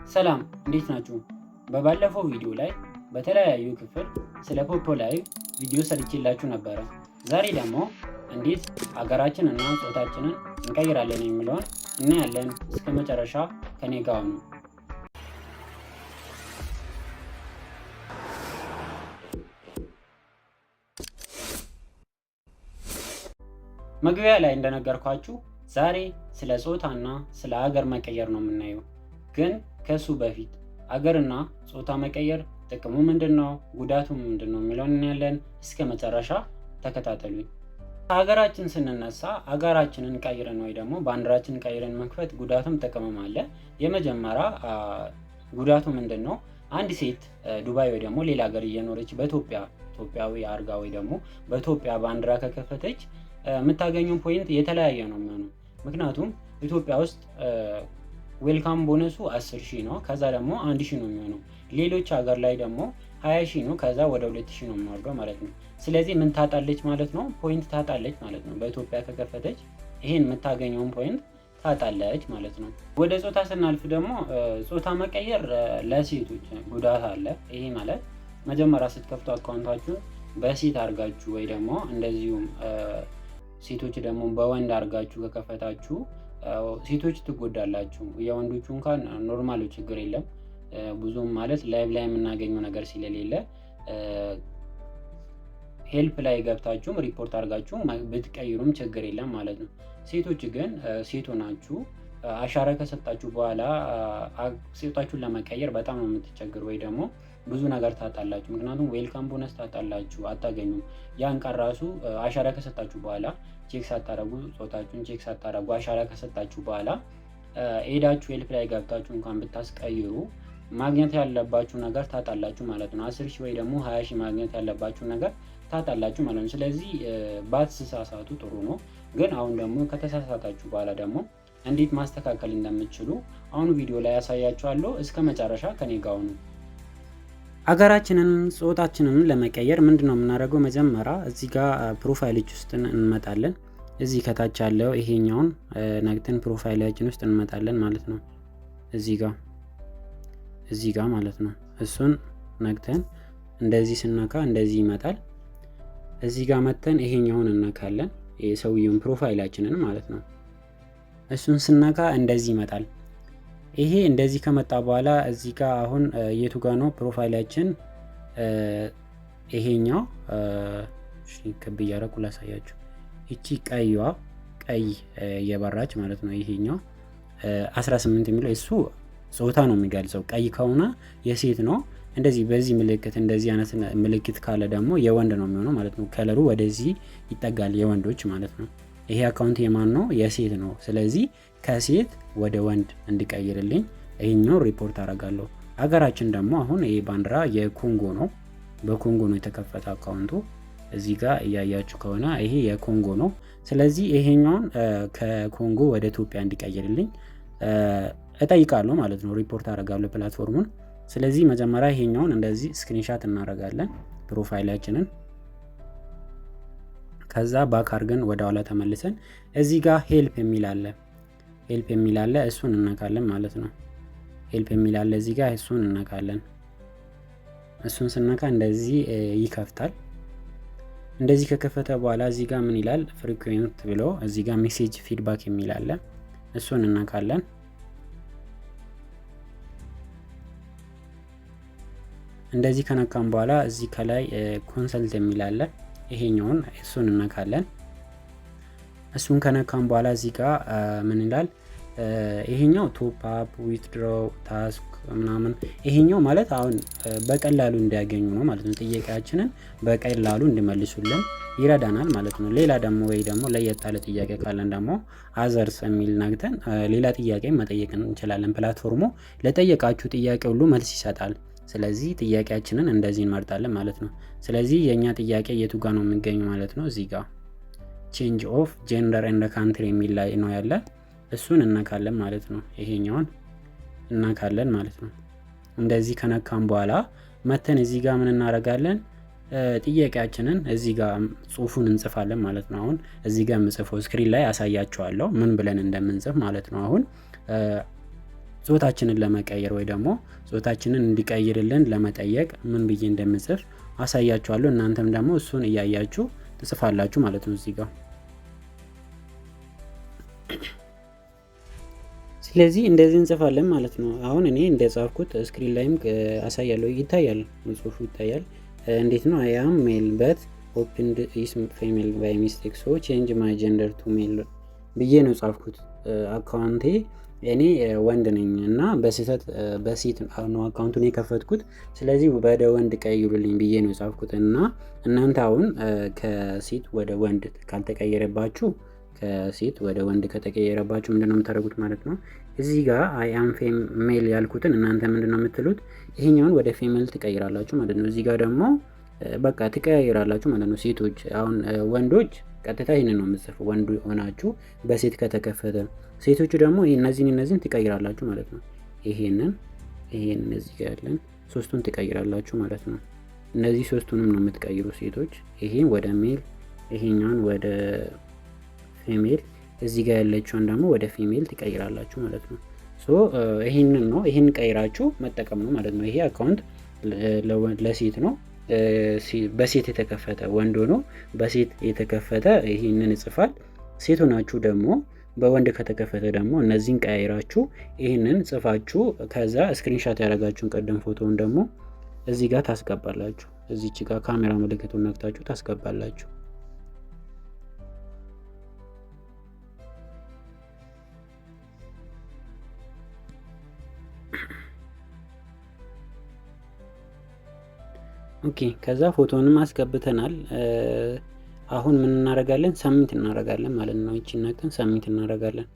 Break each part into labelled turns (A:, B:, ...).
A: ሰላም እንዴት ናችሁ? በባለፈው ቪዲዮ ላይ በተለያዩ ክፍል ስለ ፖፖ ላይቭ ቪዲዮ ሰርቼላችሁ ነበረ። ዛሬ ደግሞ እንዴት ሀገራችን እና ጾታችንን እንቀይራለን የሚለውን እናያለን። እስከ መጨረሻ ከኔ ጋር ሁኑ። መግቢያ ላይ እንደነገርኳችሁ ዛሬ ስለ ጾታና ስለ ሀገር መቀየር ነው የምናየው። ግን ከሱ በፊት ሀገርና ጾታ መቀየር ጥቅሙ ምንድነው፣ ጉዳቱ ምንድነው የሚለውን እናያለን። እስከ መጨረሻ ተከታተሉኝ። ሀገራችን ስንነሳ ሀገራችንን ቀይረን ወይ ደግሞ ባንዲራችንን ቀይረን መክፈት ጉዳቱም ጥቅምም አለ። የመጀመሪያ ጉዳቱ ምንድነው? አንድ ሴት ዱባይ ወይ ደግሞ ሌላ ሀገር እየኖረች ኢትዮጵያዊ አርጋ ወይ ደግሞ በኢትዮጵያ ባንዲራ ከከፈተች የምታገኘው ፖይንት የተለያየ ነው የሚሆነው። ምክንያቱም ኢትዮጵያ ውስጥ ዌልካም ቦነሱ 10,000 ነው። ከዛ ደግሞ 1,000 ነው የሚሆነው። ሌሎች ሀገር ላይ ደግሞ 20,000 ነው። ከዛ ወደ 2,000 ነው የሚወርደው ማለት ነው። ስለዚህ ምን ታጣለች ማለት ነው? ፖይንት ታጣለች ማለት ነው። በኢትዮጵያ ከከፈተች ይሄን የምታገኘውን ፖይንት ታጣለች ማለት ነው። ወደ ጾታ ስናልፍ ደግሞ ጾታ መቀየር ለሴቶች ጉዳት አለ። ይሄ ማለት መጀመሪያ ስትከፍቱ አካውንታችሁን በሴት አድርጋችሁ ወይ ደግሞ እንደዚሁም ሴቶች ደግሞ በወንድ አድርጋችሁ ከከፈታችሁ ሴቶች ትጎዳላችሁ። የወንዶቹ እንኳን ኖርማሉ ችግር የለም ብዙም ማለት ላይቭ ላይ የምናገኘው ነገር ስለሌለ ሄልፕ ላይ ገብታችሁም ሪፖርት አድርጋችሁ ብትቀይሩም ችግር የለም ማለት ነው። ሴቶች ግን ሴት ሆናችሁ አሻራ ከሰጣችሁ በኋላ ሴቶቻችሁን ለመቀየር በጣም ነው የምትቸገሩ ወይ ደግሞ ብዙ ነገር ታጣላችሁ። ምክንያቱም ዌልካም ቦነስ ታጣላችሁ፣ አታገኙም። ያን ቀን ራሱ አሻራ ከሰጣችሁ በኋላ ቼክ ሳታረጉ ጾታችሁን ቼክ ሳታረጉ አሻራ ከሰጣችሁ በኋላ ሄዳችሁ ሄልፕ ላይ ገብታችሁ እንኳን ብታስቀይሩ ማግኘት ያለባችሁ ነገር ታጣላችሁ ማለት ነው። 10,000 ወይ ደግሞ 20,000 ማግኘት ያለባችሁ ነገር ታጣላችሁ ማለት ነው። ስለዚህ ባትሳሳቱ ጥሩ ነው። ግን አሁን ደግሞ ከተሳሳታችሁ በኋላ ደግሞ እንዴት ማስተካከል እንደምትችሉ አሁን ቪዲዮ ላይ ያሳያችኋለሁ። እስከ መጨረሻ ከኔ ጋር ሁኑ። ሀገራችንን ጾታችንን ለመቀየር ምንድነው የምናደርገው? መጀመሪያ እዚህ ጋር ፕሮፋይሎች ውስጥ እንመጣለን። እዚህ ከታች ያለው ይሄኛውን ነግተን ፕሮፋይላችን ውስጥ እንመጣለን ማለት ነው። እዚህ ጋር ማለት ነው። እሱን ነግተን እንደዚህ ስነካ እንደዚህ ይመጣል። እዚህ ጋር መተን ይሄኛውን እነካለን፣ የሰውየውን ፕሮፋይላችንን ማለት ነው። እሱን ስነካ እንደዚህ ይመጣል። ይሄ እንደዚህ ከመጣ በኋላ እዚህ ጋር አሁን የቱ ጋር ነው ፕሮፋይላችን? ይሄኛው ክብ እያደረኩ ላሳያችሁ። እቺ ቀይ የበራች ማለት ነው። ይሄኛው 18 የሚለው እሱ ጾታ ነው የሚገልጸው። ቀይ ከሆነ የሴት ነው። እንደዚህ በዚህ ምልክት እንደዚህ አይነት ምልክት ካለ ደግሞ የወንድ ነው የሚሆነው ማለት ነው። ከለሩ ወደዚህ ይጠጋል፣ የወንዶች ማለት ነው። ይሄ አካውንት የማን ነው? የሴት ነው። ስለዚህ ከሴት ወደ ወንድ እንዲቀይርልኝ ይሄኛው ሪፖርት አደርጋለሁ። ሀገራችን ደግሞ አሁን ይሄ ባንዲራ የኮንጎ ነው። በኮንጎ ነው የተከፈተ አካውንቱ። እዚህ ጋር እያያችሁ ከሆነ ይሄ የኮንጎ ነው። ስለዚህ ይሄኛውን ከኮንጎ ወደ ኢትዮጵያ እንዲቀይርልኝ እጠይቃለሁ ማለት ነው። ሪፖርት አደርጋለሁ ፕላትፎርሙን። ስለዚህ መጀመሪያ ይሄኛውን እንደዚህ ስክሪንሻት እናደርጋለን ፕሮፋይላችንን። ከዛ ባክ አድርገን ወደ ኋላ ተመልሰን እዚህ ጋር ሄልፕ የሚል አለ እሱን እነካለን ማለት ነው። ሄልፕ የሚል አለ እዚህ ጋር እሱን እነካለን። እሱን ስነካ እንደዚህ ይከፍታል። እንደዚህ ከከፈተ በኋላ እዚህ ጋር ምን ይላል? ፍሪኩዌንት ብሎ እዚህ ጋር ሜሴጅ ፊድባክ የሚል አለ እሱን እነካለን። እንደዚህ ከነካም በኋላ እዚህ ከላይ ኮንሰልት የሚል አለ ይሄኛውን እሱን እነካለን። እሱን ከነካም በኋላ እዚህ ጋር ምን ይላል? ይሄኛው ቶፕ አፕ ዊትድሮው ታስክ ምናምን። ይሄኛው ማለት አሁን በቀላሉ እንዲያገኙ ነው ማለት ነው። ጥያቄያችንን በቀላሉ እንዲመልሱልን ይረዳናል ማለት ነው። ሌላ ደግሞ ወይ ደግሞ ለየት ያለ ጥያቄ ካለን ደግሞ አዘርስ የሚል ነግተን ሌላ ጥያቄ መጠየቅ እንችላለን። ፕላትፎርሙ ለጠየቃችሁ ጥያቄ ሁሉ መልስ ይሰጣል። ስለዚህ ጥያቄያችንን እንደዚህ እንመርጣለን ማለት ነው። ስለዚህ የኛ ጥያቄ የቱ ጋር ነው የሚገኘው ማለት ነው? እዚህ ጋር ቼንጅ ኦፍ ጀንደር ኤንድ ካንትሪ የሚል ላይ ነው ያለ። እሱን እነካለን ማለት ነው። ይሄኛውን እነካለን ማለት ነው። እንደዚህ ከነካም በኋላ መተን እዚህ ጋር ምን እናደርጋለን? ጥያቄያችንን እዚህ ጋር ጽሁፉን እንጽፋለን ማለት ነው። አሁን እዚህ ጋር የምጽፈው ስክሪን ላይ አሳያችኋለሁ ምን ብለን እንደምንጽፍ ማለት ነው። አሁን ጾታችንን ለመቀየር ወይ ደግሞ ጾታችንን እንዲቀይርልን ለመጠየቅ ምን ብዬ እንደምጽፍ አሳያችኋለሁ። እናንተም ደግሞ እሱን እያያችሁ ትጽፋላችሁ ማለት ነው እዚህ ጋር። ስለዚህ እንደዚህ እንጽፋለን ማለት ነው። አሁን እኔ እንደጻፍኩት ስክሪን ላይም አሳያለሁ። ይታያል፣ ጽሁፉ ይታያል። እንዴት ነው? አይ አም ሜል በት ኦፕንድ ኢስ ፌሜል ባይ ሚስቴክ ሶ ቼንጅ ማይ ጀንደር ቱ ሜል ብዬ ነው ጻፍኩት። አካውንቴ እኔ ወንድ ነኝ እና በስህተት በሴት ነው አካውንቱን የከፈትኩት። ስለዚህ ወደ ወንድ ቀይሩልኝ ብዬ ነው የጻፍኩት። እና እናንተ አሁን ከሴት ወደ ወንድ ካልተቀየረባችሁ፣ ከሴት ወደ ወንድ ከተቀየረባችሁ ምንድነው የምታደርጉት ማለት ነው? እዚህ ጋር አይ አም ሜል ያልኩትን እናንተ ምንድነው የምትሉት? ይሄኛውን ወደ ፌሜል ትቀይራላችሁ ማለት ነው። እዚህ ጋር ደግሞ በቃ ትቀያይራላችሁ ማለት ነው። ሴቶች አሁን ወንዶች ቀጥታ ይሄንን ነው የምትጽፉ ወንድ ሆናችሁ በሴት ከተከፈተ፣ ሴቶቹ ደግሞ እነዚህን ትቀይራላችሁ ማለት ነው። ይሄንን እዚህ ጋር ያለን ሶስቱን ትቀይራላችሁ ማለት ነው። እነዚህ ሶስቱንም ነው የምትቀይሩ ሴቶች። ይሄን ወደ ሜል፣ ይሄኛውን ወደ ፌሜል፣ እዚህ ጋር ያለችውን ደግሞ ወደ ፌሜል ትቀይራላችሁ ማለት ነው። ሶ ይሄን ቀይራችሁ መጠቀም ነው ማለት ነው። ይሄ አካውንት ለሴት ነው፣ በሴት የተከፈተ ወንድ ሆኖ በሴት የተከፈተ ይሄንን ይጽፋል። ሴት ሆናችሁ ደግሞ በወንድ ከተከፈተ ደግሞ እነዚህን ቀያይራችሁ ይሄንን ጽፋችሁ ከዛ ስክሪንሻት ያደረጋችሁን ቀደም ፎቶውን ደግሞ እዚህ ጋር ታስገባላችሁ። እዚች ጋር ካሜራ ምልክቱን ነክታችሁ ታስገባላችሁ። ኦኬ ከዛ ፎቶንም አስገብተናል። አሁን ምን እናደርጋለን? ሰሚት እናደርጋለን ማለት ነው። እቺን ነክተን ሰሚት እናደርጋለን።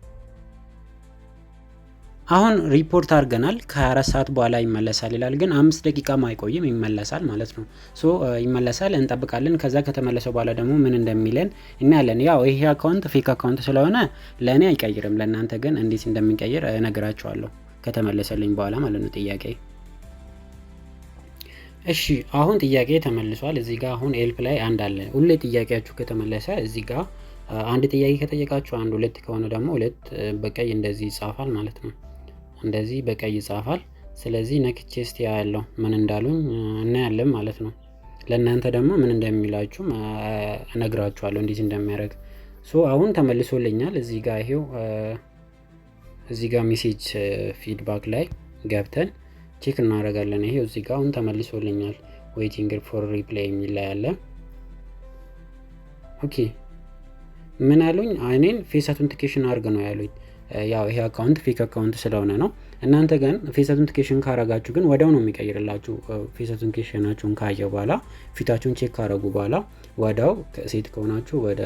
A: አሁን ሪፖርት አድርገናል። ከ24 ሰዓት በኋላ ይመለሳል ይላል፣ ግን 5 ደቂቃም አይቆይም ይመለሳል ማለት ነው። ይመለሳል፣ እንጠብቃለን። ከዛ ከተመለሰ በኋላ ደግሞ ምን እንደሚለን እናያለን። ያው ይሄ አካውንት ፌክ አካውንት ስለሆነ ለእኔ አይቀይርም፣ ለእናንተ ግን እንዴት እንደሚቀይር እነግራችኋለሁ ከተመለሰልኝ በኋላ ማለት ነው ጥያቄ። እሺ አሁን ጥያቄ ተመልሷል። እዚህ ጋር አሁን ኤልፕ ላይ አንድ አለ። ሁሌ ጥያቄያችሁ ከተመለሰ እዚህ ጋር አንድ ጥያቄ ከጠየቃችሁ አንድ፣ ሁለት ከሆነ ደግሞ ሁለት በቀይ እንደዚህ ይጻፋል ማለት ነው። እንደዚህ በቀይ ይጻፋል። ስለዚህ ነክቼ እስቲ ያለው ምን እንዳሉኝ እናያለን ማለት ነው። ለእናንተ ደግሞ ምን እንደሚላችሁ እነግራችኋለሁ እንዴት እንደሚያደርግ። አሁን ተመልሶልኛል። እዚህ ጋር ይሄው እዚህ ጋር ሜሴጅ ፊድባክ ላይ ገብተን ቼክ እናደርጋለን። ይሄው እዚህ ጋር አሁን ተመልሶልኛል። ዌቲንግ ፎር ሪፕላይ የሚል ላይ አለ። ኦኬ ምን አሉኝ? እኔን ፌስ አውተንቲኬሽን አድርግ ነው ያሉኝ። ያው ይሄ አካውንት ፌክ አካውንት ስለሆነ ነው። እናንተ ግን ፌስ አውተንቲኬሽን ካረጋችሁ ግን ወዲያው ነው የሚቀይርላችሁ። ፌስ አውተንቲኬሽናችሁን ካየ በኋላ ፊታችሁን ቼክ ካረጉ በኋላ ወዲያው ሴት ከሆናችሁ ወደ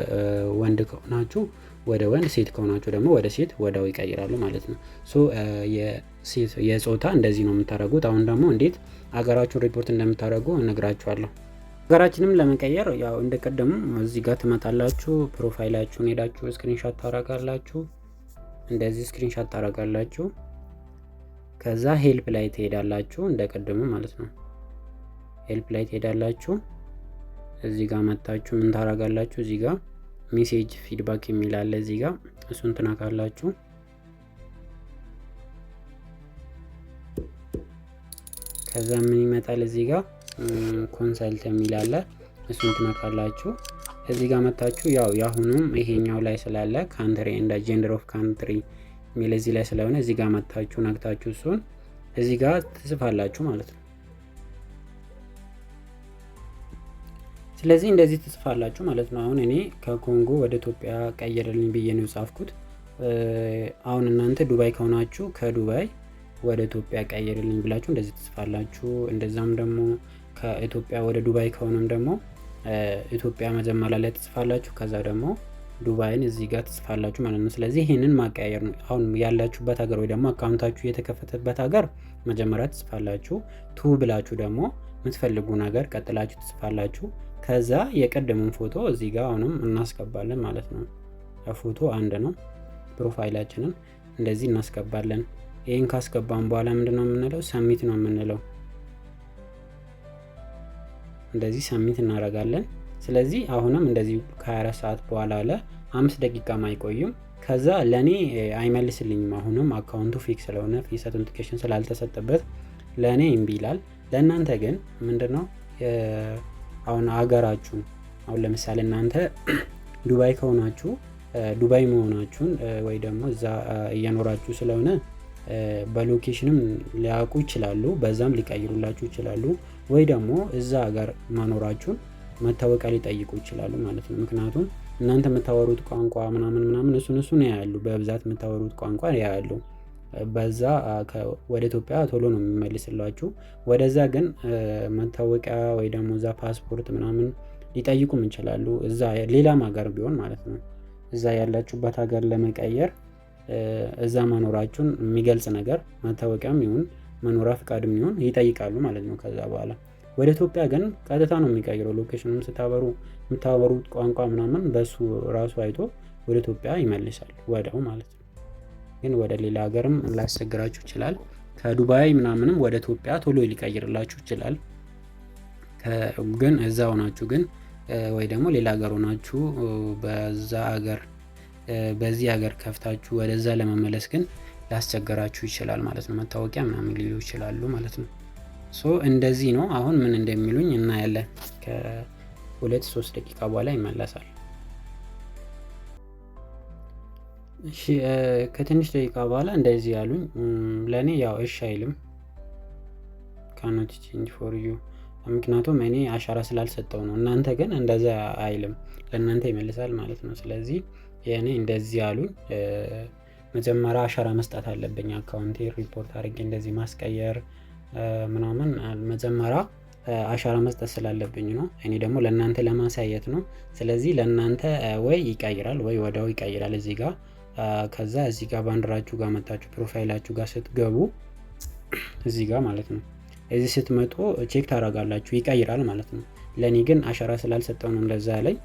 A: ወንድ ከሆናችሁ ወደ ወንድ፣ ሴት ከሆናችሁ ደግሞ ወደ ሴት ወዲያው ይቀይራሉ ማለት ነው። የጾታ እንደዚህ ነው የምታደርጉት። አሁን ደግሞ እንዴት ሀገራችሁን ሪፖርት እንደምታደርጉ እነግራችኋለሁ። ሀገራችንም ለመቀየር ያው እንደቀደሙ እዚህ ጋር ትመጣላችሁ። ፕሮፋይላችሁን ሄዳችሁ ስክሪንሻት ታረጋላችሁ። እንደዚህ ስክሪንሻት ታረጋላችሁ። ከዛ ሄልፕ ላይ ትሄዳላችሁ እንደቀደሙ ማለት ነው። ሄልፕ ላይ ትሄዳላችሁ። እዚህ ጋር መጣችሁ ምን ታረጋላችሁ? እዚህ ጋር ሜሴጅ ፊድባክ የሚል አለ። እዚህ ጋር እሱን ትነካላችሁ። ከዛ ምን ይመጣል? እዚህ ጋር ኮንሰልት የሚል አለ። እሱን ትነካላችሁ። እዚህ ጋር መጣችሁ ያው ያሁኑም ይሄኛው ላይ ስላለ ካንትሪ እንደ ጀንደር ኦፍ ካንትሪ የሚል እዚህ ላይ ስለሆነ እዚህ ጋር መጣችሁ ነክታችሁ እሱን እዚህ ጋር ትጽፋላችሁ ማለት ነው። ስለዚህ እንደዚህ ትጽፋላችሁ ማለት ነው። አሁን እኔ ከኮንጎ ወደ ኢትዮጵያ ቀየረልኝ ብዬ ነው የጻፍኩት። አሁን እናንተ ዱባይ ከሆናችሁ ከዱባይ ወደ ኢትዮጵያ ቀየረልኝ ብላችሁ እንደዚህ ትጽፋላችሁ። እንደዛም ደግሞ ከኢትዮጵያ ወደ ዱባይ ከሆነም ደግሞ ኢትዮጵያ መጀመሪያ ላይ ትጽፋላችሁ። ከዛ ደግሞ ዱባይን እዚህ ጋር ትጽፋላችሁ ማለት ነው። ስለዚህ ይሄንን ማቀያየር ነው። አሁን ያላችሁበት ሀገር ወይ ደግሞ አካውንታችሁ የተከፈተበት ሀገር መጀመሪያ ትጽፋላችሁ። ቱ ብላችሁ ደግሞ የምትፈልጉ ነገር ቀጥላችሁ ትጽፋላችሁ። ከዛ የቀደሙን ፎቶ እዚህ ጋር አሁንም እናስገባለን ማለት ነው። ፎቶ አንድ ነው። ፕሮፋይላችንን እንደዚህ እናስገባለን። ይሄን ካስገባን በኋላ ምንድነው የምንለው? ሰሚት ነው የምንለው። እንደዚህ ሰሚት እናደርጋለን። ስለዚህ አሁንም እንደዚህ ከ24 ሰዓት በኋላ አለ 5 ደቂቃ አይቆይም። ከዛ ለእኔ አይመልስልኝም። አሁንም አካውንቱ ፌክ ስለሆነ ፌስ አውተንቲኬሽን ስላልተሰጠበት ለእኔ እምቢ ይላል። ለእናንተ ግን ምንድነው አሁን አገራችሁን አሁን ለምሳሌ እናንተ ዱባይ ከሆናችሁ ዱባይ መሆናችሁን ወይ ደግሞ እዛ እየኖራችሁ ስለሆነ በሎኬሽንም ሊያውቁ ይችላሉ፣ በዛም ሊቀይሩላችሁ ይችላሉ። ወይ ደግሞ እዛ ሀገር መኖራችሁን መታወቂያ ሊጠይቁ ይችላሉ ማለት ነው። ምክንያቱም እናንተ የምታወሩት ቋንቋ ምናምን እሱን ያያሉ፣ በብዛት የምታወሩት ቋንቋ ያያሉ። በዛ ወደ ኢትዮጵያ ቶሎ ነው የሚመልስላችሁ። ወደዛ ግን መታወቂያ ወይ ደግሞ እዛ ፓስፖርት ምናምን ሊጠይቁም ይችላሉ። እዛ ሌላም ሀገር ቢሆን ማለት ነው። እዛ ያላችሁበት ሀገር ለመቀየር እዛ መኖራችሁን የሚገልጽ ነገር መታወቂያም ይሁን መኖሪያ ፍቃድም ይሁን ይጠይቃሉ ማለት ነው። ከዛ በኋላ ወደ ኢትዮጵያ ግን ቀጥታ ነው የሚቀይረው። ሎኬሽኑን ስታበሩ የምታወሩት ቋንቋ ምናምን በሱ ራሱ አይቶ ወደ ኢትዮጵያ ይመልሳል ወዲያው ማለት ነው። ግን ወደ ሌላ ሀገርም ላያስቸግራችሁ ይችላል። ከዱባይ ምናምንም ወደ ኢትዮጵያ ቶሎ ሊቀይርላችሁ ይችላል። ግን እዛ ሆናችሁ ግን ወይ ደግሞ ሌላ ሀገር ሆናችሁ በዛ ሀገር በዚህ ሀገር ከፍታችሁ ወደዛ ለመመለስ ግን ላስቸግራችሁ ይችላል ማለት ነው። መታወቂያ ምናምን ሊሉ ይችላሉ ማለት ነው። እንደዚህ ነው። አሁን ምን እንደሚሉኝ እናያለን። ከ2-3 ደቂቃ በኋላ ይመለሳል። እሺ ከትንሽ ደቂቃ በኋላ እንደዚህ ያሉኝ። ለእኔ ያው እሺ አይልም cannot change for you ምክንያቱም እኔ አሻራ ስላልሰጠው ነው። እናንተ ግን እንደዛ አይልም፣ ለእናንተ ይመልሳል ማለት ነው። ስለዚህ የኔ እንደዚህ ያሉኝ መጀመሪያ አሻራ መስጠት አለብኝ። አካውንቴ ሪፖርት አድርጌ እንደዚህ ማስቀየር ምናምን መጀመሪያ አሻራ መስጠት ስላለብኝ ነው። እኔ ደግሞ ለእናንተ ለማሳየት ነው። ስለዚህ ለእናንተ ወይ ይቀይራል ወይ ወዲያው ይቀይራል እዚህ ጋር። ከዛ እዚህ ጋር ባንዲራችሁ ጋር መጣችሁ ፕሮፋይላችሁ ጋር ስትገቡ እዚህ ጋር ማለት ነው እዚህ ስትመጡ ቼክ ታደርጋላችሁ ይቀይራል ማለት ነው። ለኔ ግን አሻራ ስላልሰጠው ነው እንደዛ ላይ።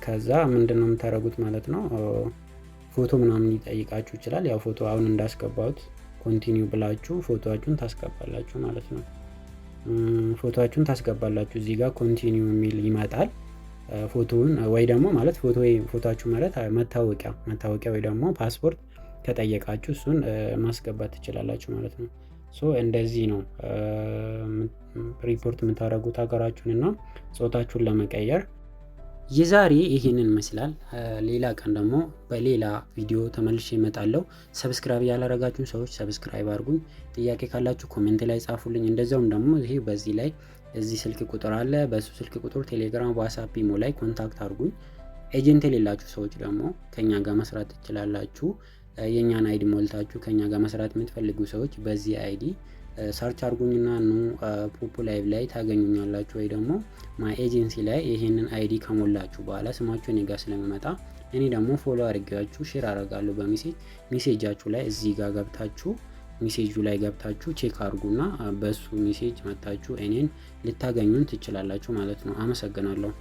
A: ከዛ ምንድነው የምታደርጉት ማለት ነው ፎቶ ምናምን ይጠይቃችሁ ይችላል። ያው ፎቶ አሁን እንዳስገባሁት ኮንቲኒው ብላችሁ ፎቶአችሁን ታስገባላችሁ ማለት ነው። ፎቶአችሁን ታስገባላችሁ እዚህ ጋር ኮንቲኒው የሚል ይመጣል። ፎቶውን ወይ ደግሞ ማለት ፎቶአችሁ ማለት መታወቂያ ወይ ደግሞ ፓስፖርት ከጠየቃችሁ እሱን ማስገባት ትችላላችሁ ማለት ነው። እንደዚህ ነው ሪፖርት የምታደርጉት ሀገራችሁንና ጾታችሁን ለመቀየር። የዛሬ ይህንን ይመስላል። ሌላ ቀን ደግሞ በሌላ ቪዲዮ ተመልሼ እመጣለሁ። ሰብስክራይብ ያላረጋችሁ ሰዎች ሰብስክራይብ አድርጉኝ። ጥያቄ ካላችሁ ኮሜንት ላይ ጻፉልኝ። እንደዛውም ደግሞ በዚህ ላይ እዚህ ስልክ ቁጥር አለ። በሱ ስልክ ቁጥር ቴሌግራም፣ ዋትስአፕ፣ ኢሞ ላይ ኮንታክት አድርጉኝ። ኤጀንት የሌላችሁ ሰዎች ደግሞ ከኛ ጋር መስራት ትችላላችሁ። የኛን አይዲ ሞልታችሁ ከኛ ጋር መስራት የምትፈልጉ ሰዎች በዚህ አይዲ ሰርች አድርጉኝና ፖፖ ላይቭ ላይ ታገኙኛላችሁ። ወይ ደግሞ ማይ ኤጀንሲ ላይ ይሄንን አይዲ ከሞላችሁ በኋላ ስማችሁ እኔ ጋር ስለሚመጣ እኔ ደግሞ ፎሎ አድርጋችሁ ሼር አደርጋለሁ በሜሴጃችሁ ላይ። እዚህ ጋር ገብታችሁ ሜሴጁ ላይ ገብታችሁ ቼክ አድርጉና በሱ ሜሴጅ መጣችሁ እኔን ልታገኙን ትችላላችሁ ማለት ነው። አመሰግናለሁ።